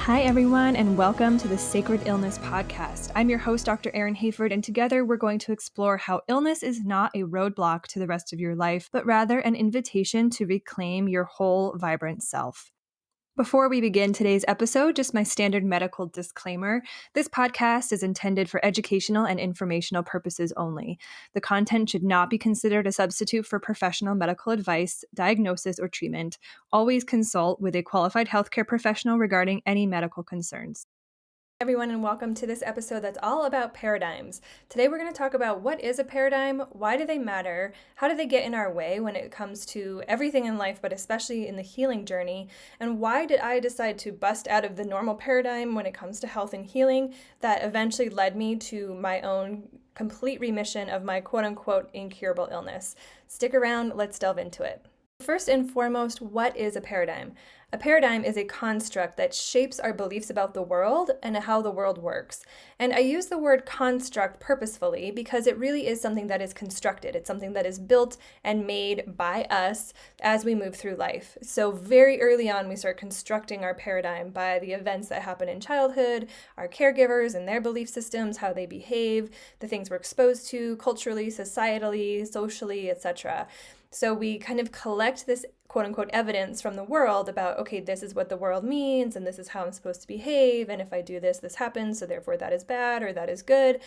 Hi, everyone, and welcome to the Sacred Illness Podcast. I'm your host, Dr. Erin, and together we're going to explore how illness is not a roadblock to the rest of your life, but rather an invitation to reclaim your whole, vibrant self. Before we begin today's episode, just my standard medical disclaimer. This podcast is intended for educational and informational purposes only. The content should not be considered a substitute for professional medical advice, diagnosis, or treatment. Always consult with a qualified healthcare professional regarding any medical concerns. Everyone, and welcome to this episode that's all about paradigms. Today we're going to talk about what is a paradigm, why do they matter, how do they get in our way when it comes to everything in life, but especially in the healing journey, and why did I decide to bust out of the normal paradigm when it comes to health and healing that eventually led me to my own complete remission of my quote-unquote incurable illness. Stick around, let's delve into it. First and foremost, what is a paradigm? A paradigm is a construct that shapes our beliefs about the world and how the world works. And I use the word construct purposefully because it really is something that is constructed. It's something that is built and made by us as we move through life. So very early on, we start constructing our paradigm by the events that happen in childhood, our caregivers and their belief systems, how they behave, the things we're exposed to culturally, societally, socially, etc. So we kind of collect this quote-unquote evidence from the world about, okay, this is what the world means, and this is how I'm supposed to behave, and if I do this, this happens, so therefore that is bad or that is good.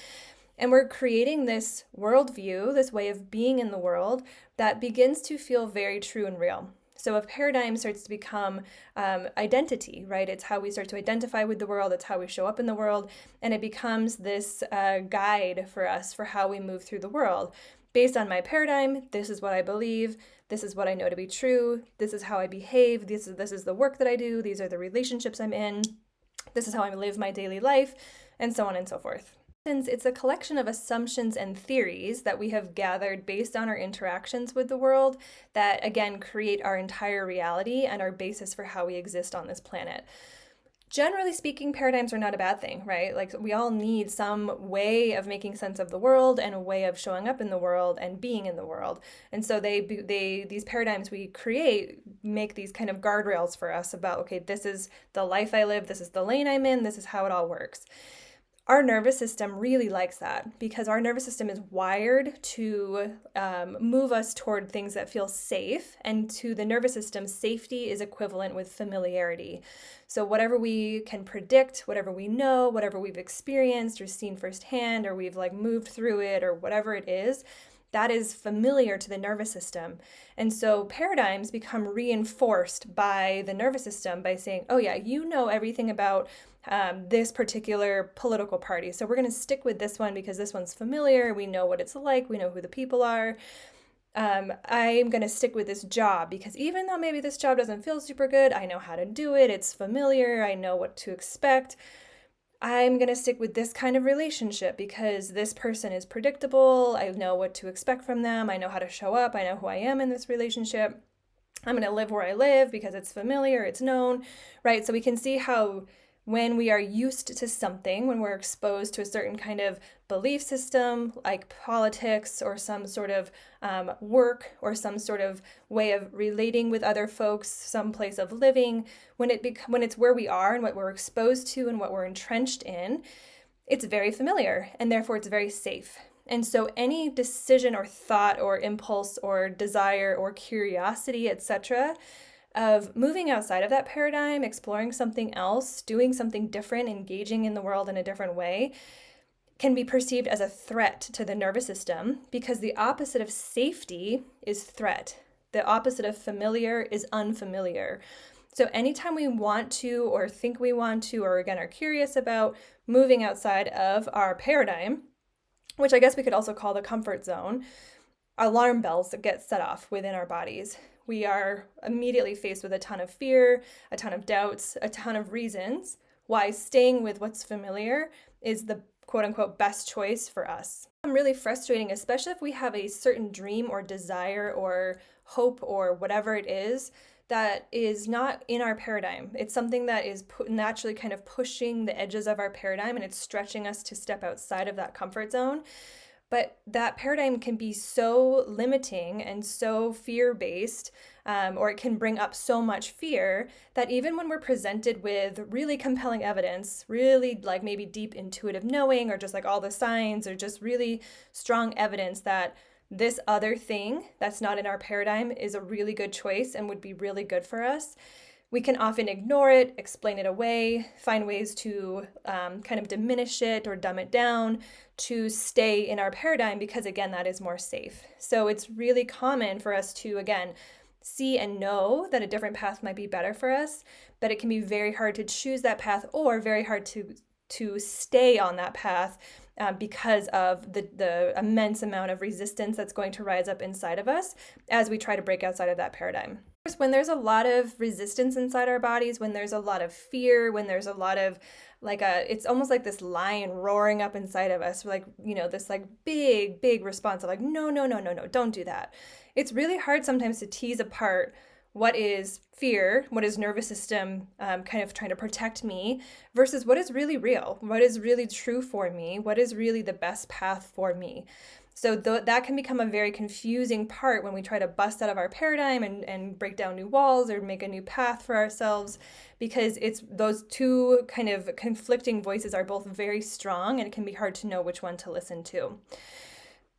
And we're creating this worldview, this way of being in the world that begins to feel very true and real. So a paradigm starts to become identity, right? It's how we start to identify with the world, it's how we show up in the world, and it becomes this guide for us for how we move through the world. Based on my paradigm, this is what I believe, this is what I know to be true, this is how I behave, this is the work that I do, these are the relationships I'm in, this is how I live my daily life, and so on and so forth. It's a collection of assumptions and theories that we have gathered based on our interactions with the world that, again, create our entire reality and our basis for how we exist on this planet. Generally speaking, paradigms are not a bad thing, right? Like, we all need some way of making sense of the world and a way of showing up in the world and being in the world. And so these paradigms we create make these kind of guardrails for us about, okay, this is the life I live, this is the lane I'm in, this is how it all works. Our nervous system really likes that because our nervous system is wired to move us toward things that feel safe, and to the nervous system, safety is equivalent with familiarity. So whatever we can predict, whatever we know, whatever we've experienced or seen firsthand, or we've moved through it, or whatever it is, that is familiar to the nervous system. And so paradigms become reinforced by the nervous system by saying, oh yeah, you know everything about this particular political party. So we're going to stick with this one because this one's familiar. We know what it's like. We know who the people are. I'm going to stick with this job because even though maybe this job doesn't feel super good, I know how to do it. It's familiar. I know what to expect. I'm going to stick with this kind of relationship because this person is predictable. I know what to expect from them. I know how to show up. I know who I am in this relationship. I'm going to live where I live because it's familiar, it's known, right? So we can see how when we are used to something, when we're exposed to a certain kind of belief system, like politics or some sort of work or some sort of way of relating with other folks, some place of living, when it's where we are and what we're exposed to and what we're entrenched in, it's very familiar and therefore it's very safe. And so any decision or thought or impulse or desire or curiosity, etc., of moving outside of that paradigm, exploring something else, doing something different, engaging in the world in a different way, can be perceived as a threat to the nervous system because the opposite of safety is threat. The opposite of familiar is unfamiliar. So anytime we want to or think we want to or again are curious about moving outside of our paradigm, which I guess we could also call the comfort zone, alarm bells that get set off within our bodies. We are immediately faced with a ton of fear, a ton of doubts, a ton of reasons why staying with what's familiar is the quote-unquote best choice for us. It's really frustrating, especially if we have a certain dream or desire or hope or whatever it is that is not in our paradigm. It's something that is naturally kind of pushing the edges of our paradigm and it's stretching us to step outside of that comfort zone. But that paradigm can be so limiting and so fear-based, or it can bring up so much fear that even when we're presented with really compelling evidence, really like maybe deep intuitive knowing, or just like all the signs, or just really strong evidence that this other thing that's not in our paradigm is a really good choice and would be really good for us, we can often ignore it, explain it away, find ways to kind of diminish it or dumb it down to stay in our paradigm because, again, that is more safe. So it's really common for us to, again, see and know that a different path might be better for us, but it can be very hard to choose that path or very hard to stay on that path because of the immense amount of resistance that's going to rise up inside of us as we try to break outside of that paradigm. When there's a lot of resistance inside our bodies, when there's a lot of fear, when there's a lot of it's almost like this lion roaring up inside of us, like, this like big response of like, no, don't do that. It's really hard sometimes to tease apart what is fear, what is nervous system kind of trying to protect me versus what is really real, what is really true for me, what is really the best path for me. So that can become a very confusing part when we try to bust out of our paradigm and break down new walls or make a new path for ourselves, because it's those two kind of conflicting voices are both very strong, and it can be hard to know which one to listen to.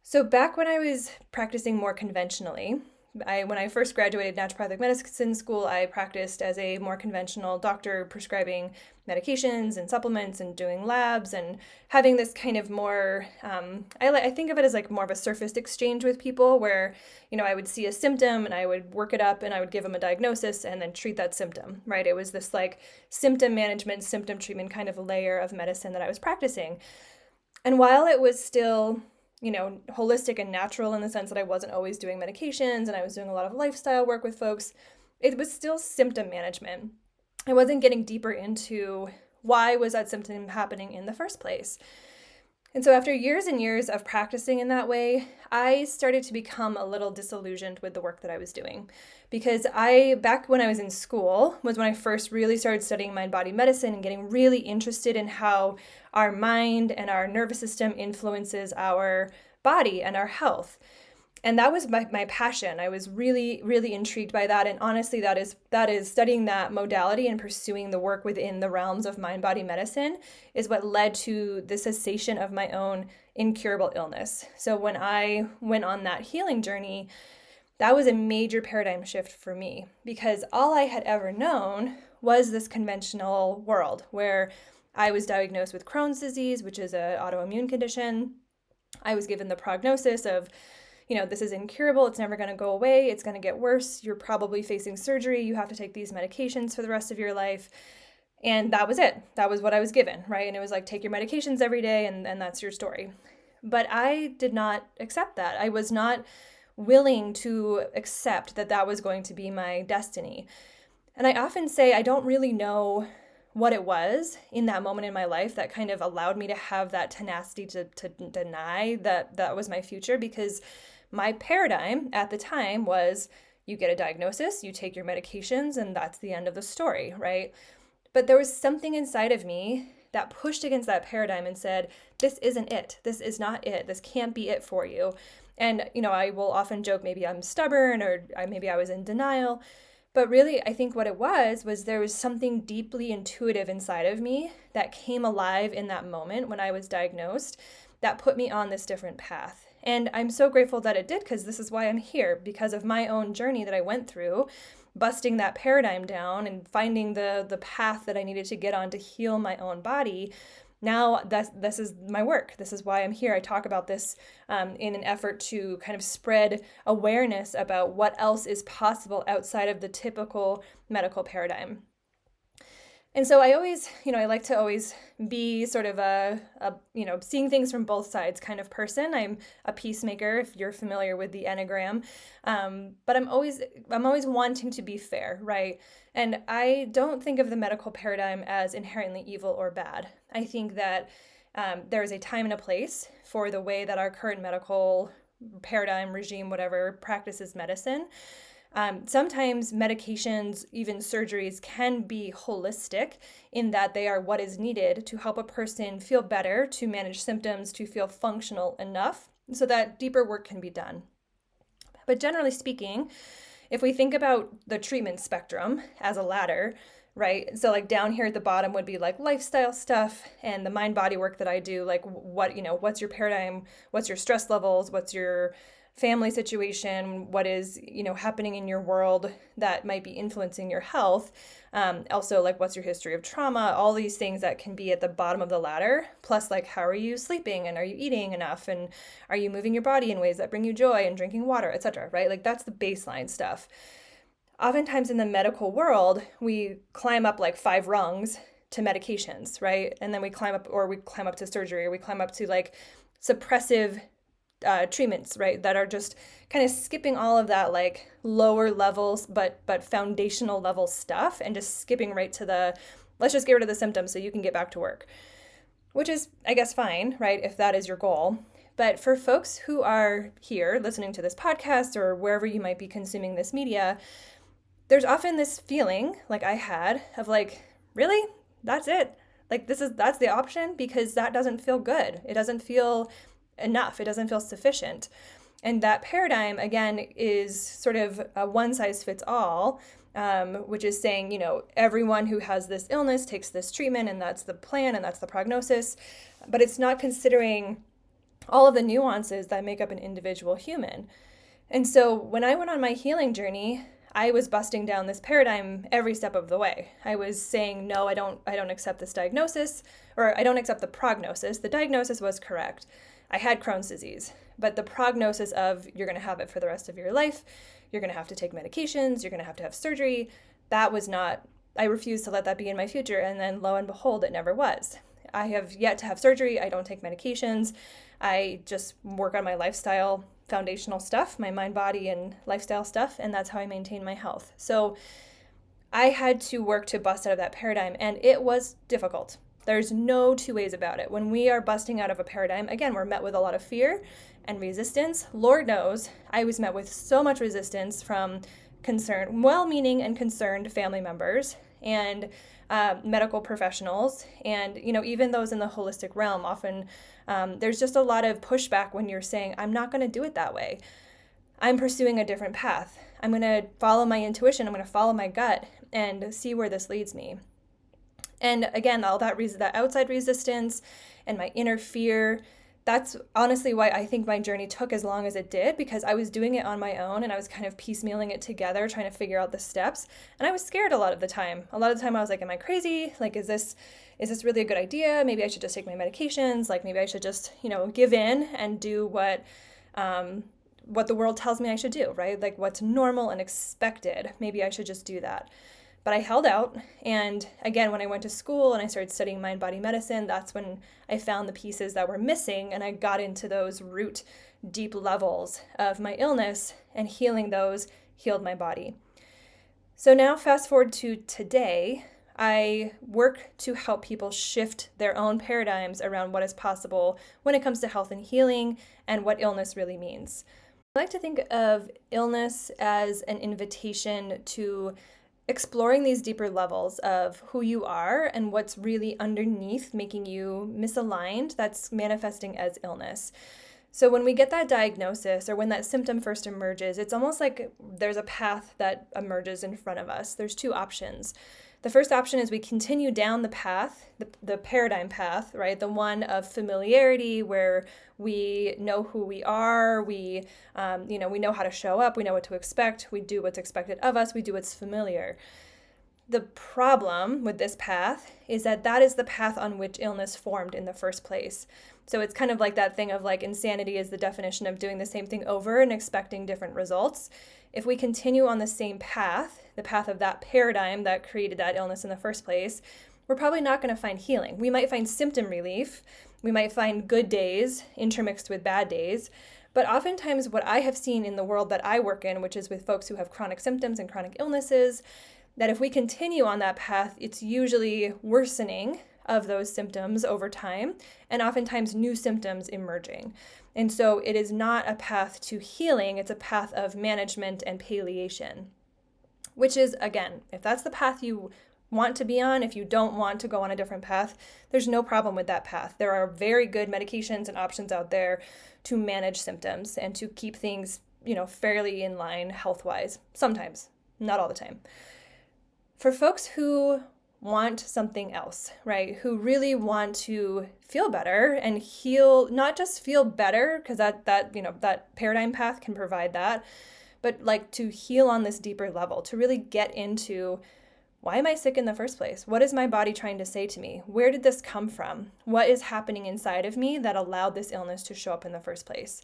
So back when I was practicing more conventionally, when I first graduated naturopathic medicine school, I practiced as a more conventional doctor, prescribing medications and supplements and doing labs and having this kind of more, I think of it as like more of a surface exchange with people where, I would see a symptom and I would work it up and I would give them a diagnosis and then treat that symptom, right? It was this like symptom management, symptom treatment kind of layer of medicine that I was practicing. And while it was still holistic and natural in the sense that I wasn't always doing medications and I was doing a lot of lifestyle work with folks, it was still symptom management. I wasn't getting deeper into why was that symptom happening in the first place. And so after years and years of practicing in that way, I started to become a little disillusioned with the work that I was doing. Because back when I was in school, was when I first really started studying mind-body medicine and getting really interested in how our mind and our nervous system influences our body and our health. And that was my passion. I was really, really intrigued by that. And honestly, that is studying that modality and pursuing the work within the realms of mind-body medicine is what led to the cessation of my own incurable illness. So when I went on that healing journey, that was a major paradigm shift for me, because all I had ever known was this conventional world where I was diagnosed with Crohn's disease, which is an autoimmune condition. I was given the prognosis of, this is incurable, it's never going to go away, it's going to get worse, you're probably facing surgery, you have to take these medications for the rest of your life. And that was it. That was what I was given, right? And it was like, take your medications every day and that's your story. But I did not accept that. I was not willing to accept that that was going to be my destiny. And I often say I don't really know what it was in that moment in my life that kind of allowed me to have that tenacity to deny that was my future, because my paradigm at the time was you get a diagnosis, you take your medications, and that's the end of the story, right? But there was something inside of me that pushed against that paradigm and said, this isn't it. This is not it. This can't be it for you. And, I will often joke maybe I'm stubborn or maybe I was in denial. But really, I think what it was there was something deeply intuitive inside of me that came alive in that moment when I was diagnosed that put me on this different path. And I'm so grateful that it did, because this is why I'm here, because of my own journey that I went through, busting that paradigm down and finding the path that I needed to get on to heal my own body. Now this is my work. This is why I'm here. I talk about this in an effort to kind of spread awareness about what else is possible outside of the typical medical paradigm. And so I always, I like to always be sort of a seeing things from both sides kind of person. I'm a peacemaker, if you're familiar with the Enneagram, but I'm always wanting to be fair, right? And I don't think of the medical paradigm as inherently evil or bad. I think that there is a time and a place for the way that our current medical paradigm, regime, whatever, practices medicine. Sometimes medications, even surgeries, can be holistic in that they are what is needed to help a person feel better, to manage symptoms, to feel functional enough so that deeper work can be done. But generally speaking, if we think about the treatment spectrum as a ladder, right? So like down here at the bottom would be like lifestyle stuff and the mind body work that I do, like what's your paradigm, what's your stress levels, what's your family situation, what is, happening in your world that might be influencing your health. Also, like, what's your history of trauma, all these things that can be at the bottom of the ladder, plus like, how are you sleeping and are you eating enough and are you moving your body in ways that bring you joy and drinking water, etc., right? Like, that's the baseline stuff. Oftentimes in the medical world, we climb up like 5 rungs to medications, right? And then we climb up to surgery, or we climb up to like suppressive treatments, right, that are just kind of skipping all of that like lower levels but foundational level stuff and just skipping right to the let's just get rid of the symptoms so you can get back to work, which is, I guess, fine, right, if that is your goal. But for folks who are here listening to this podcast or wherever you might be consuming this media, there's often this feeling like I had of like, really? That's it? Like that's the option? Because that doesn't feel good. It doesn't feel enough. It doesn't feel sufficient. And that paradigm, again, is sort of a one size fits all, which is saying, everyone who has this illness takes this treatment and that's the plan and that's the prognosis. But it's not considering all of the nuances that make up an individual human. And so when I went on my healing journey, I was busting down this paradigm every step of the way. I was saying, no, I don't accept this diagnosis, or I don't accept the prognosis. The diagnosis was correct. I had Crohn's disease, but the prognosis of you're going to have it for the rest of your life, you're going to have to take medications, you're going to have surgery, that was not, I refused to let that be in my future. And then lo and behold, it never was. I have yet to have surgery. I don't take medications. I just work on my lifestyle foundational stuff, my mind, body, and lifestyle stuff, and that's how I maintain my health. So I had to work to bust out of that paradigm, and it was difficult. There's no two ways about it. When we are busting out of a paradigm, again, we're met with a lot of fear and resistance. Lord knows, I was met with so much resistance from well-meaning and concerned family members and medical professionals, and even those in the holistic realm. Often there's just a lot of pushback when you're saying, I'm not going to do it that way. I'm pursuing a different path. I'm going to follow my intuition. I'm going to follow my gut and see where this leads me. And again, all that outside resistance and my inner fear, that's honestly why I think my journey took as long as it did, because I was doing it on my own and I was kind of piecemealing it together, trying to figure out the steps. And I was scared a lot of the time. A lot of the time I was like, am I crazy? Like, is this really a good idea? Maybe I should just take my medications. Like, maybe I should just, give in and do what the world tells me I should do, right? Like what's normal and expected. Maybe I should just do that. But I held out, and again, when I went to school and I started studying mind-body medicine, that's when I found the pieces that were missing, and I got into those root, deep levels of my illness, and healing those healed my body. So now fast forward to today, I work to help people shift their own paradigms around what is possible when it comes to health and healing and what illness really means. I like to think of illness as an invitation to exploring these deeper levels of who you are and what's really underneath making you misaligned that's manifesting as illness. So when we get that diagnosis or when that symptom first emerges, it's almost like there's a path that emerges in front of us. There's 2 options. The first option is we continue down the path, the paradigm path, right? The one of familiarity, where we know who we are, we know how to show up, we know what to expect, we do what's expected of us, we do what's familiar. The problem with this path is that is the path on which illness formed in the first place. So it's kind of like that thing of like insanity is the definition of doing the same thing over and expecting different results. If we continue on the same path, the path of that paradigm that created that illness in the first place, we're probably not going to find healing. We might find symptom relief. We might find good days intermixed with bad days. But oftentimes what I have seen in the world that I work in, which is with folks who have chronic symptoms and chronic illnesses, that if we continue on that path, it's usually worsening of those symptoms over time, and oftentimes new symptoms emerging. And so it is not a path to healing, it's a path of management and palliation, which is, again, if that's the path you want to be on, if you don't want to go on a different path, there's no problem with that path. There are very good medications and options out there to manage symptoms and to keep things, fairly in line health-wise. Sometimes, not all the time. For folks who want something else, right? Who really want to feel better and heal, not just feel better, because that paradigm path can provide that, but like to heal on this deeper level, to really get into, why am I sick in the first place? What is my body trying to say to me? Where did this come from? What is happening inside of me that allowed this illness to show up in the first place?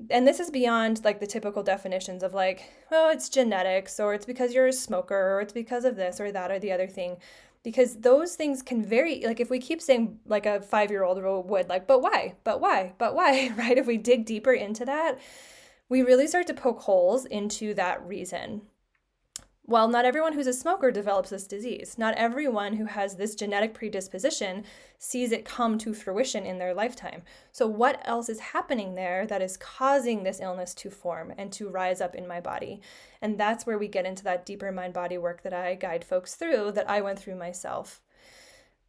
And this is beyond like the typical definitions of like, oh, it's genetics, or it's because you're a smoker, or it's because of this or that or the other thing. Because those things can vary. Like if we keep saying, like a 5-year-old would, like, but why, right? If we dig deeper into that, we really start to poke holes into that reason. Well, not everyone who's a smoker develops this disease. Not everyone who has this genetic predisposition sees it come to fruition in their lifetime. So what else is happening there that is causing this illness to form and to rise up in my body? And that's where we get into that deeper mind-body work that I guide folks through, that I went through myself.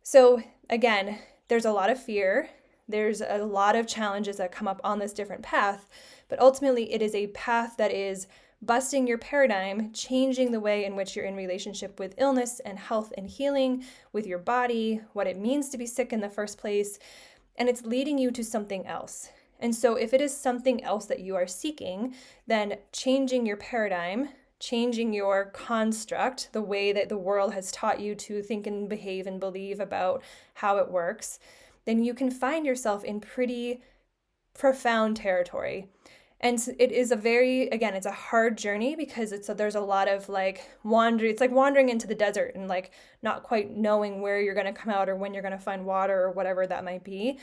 So again, there's a lot of fear. There's a lot of challenges that come up on this different path, but ultimately it is a path that is busting your paradigm, changing the way in which you're in relationship with illness and health and healing, with your body, what it means to be sick in the first place, and it's leading you to something else. And so if it is something else that you are seeking, then changing your paradigm, changing your construct, the way that the world has taught you to think and behave and believe about how it works, then you can find yourself in pretty profound territory. And it is it's a hard journey, because there's a lot of like wandering. It's like wandering into the desert and like not quite knowing where you're going to come out or when you're going to find water or whatever that might be.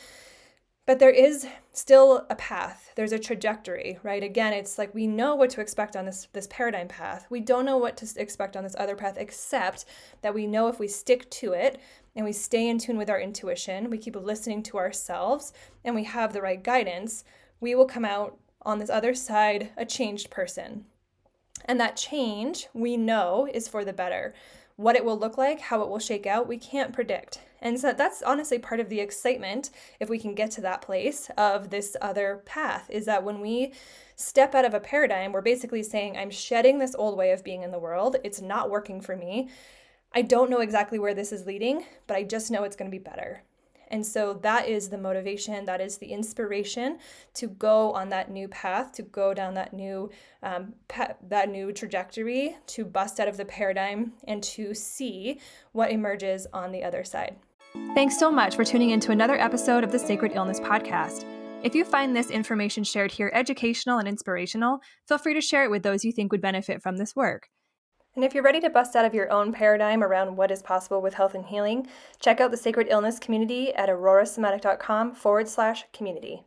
But there is still a path. There's a trajectory, right? Again, it's like we know what to expect on this paradigm path. We don't know what to expect on this other path, except that we know if we stick to it and we stay in tune with our intuition, we keep listening to ourselves, and we have the right guidance, we will come out on this other side a changed person. And that change, we know, is for the better. What it will look like, how it will shake out, we can't predict. And so that's honestly part of the excitement, if we can get to that place of this other path, is that when we step out of a paradigm, we're basically saying, I'm shedding this old way of being in the world. It's not working for me. I don't know exactly where this is leading, but I just know it's going to be better. And so that is the motivation, that is the inspiration to go on that new path, to go down that new trajectory, to bust out of the paradigm and to see what emerges on the other side. Thanks so much for tuning in to another episode of the Sacred Illness Podcast. If you find this information shared here educational and inspirational, feel free to share it with those you think would benefit from this work. And if you're ready to bust out of your own paradigm around what is possible with health and healing, check out the Sacred Illness community at aurorasomatic.com/community.